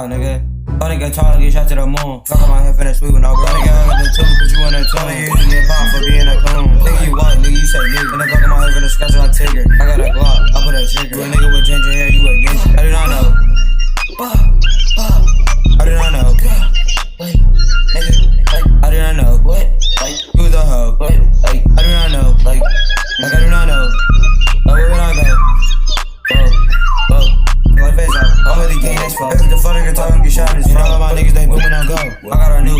Nigga. Oh, nigga tall, get shot to the moon. Fuck on my head for that sweet with no bro. Nigga, I got the tune, put you on that tune. Nigga, you get popped for being a coon. Nigga, you white, nigga, you say nigga. And the fuck on my head for the scratch like Tigger. I got a Glock, I put a trigger. You a nigga with ginger hair, you a gangster. I do not know. I do not know. Wait, nigga, I do not know. What? Like, who's a hoe? What? Like, I do not know. Like I do not know. Where would I go? My face out. I'm with the gang, that's fuck. If the fuck nigga talking, get shot in his front. All my niggas, they booming on go. I got a new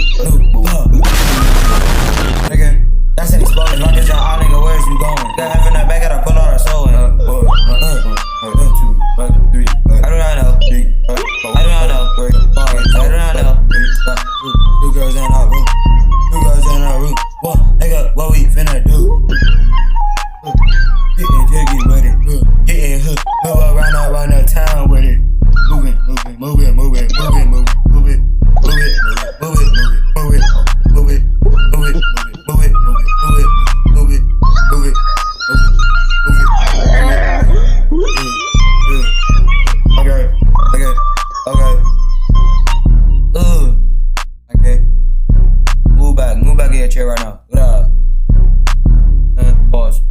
nigga, that's an explosion. Like it's all nigga, where's you going? Got half in that back, gotta pull all our soul in. 1, 2, 3. I do not know. I do not know. I do not know. 2 girls in our room. 2 girls in our room. What, nigga, what we finna do? Getting jiggy with it. Getting hooked. Move around the town with it. Move it. Okay. Move back in your chair right now. What up? Pause.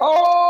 Oh!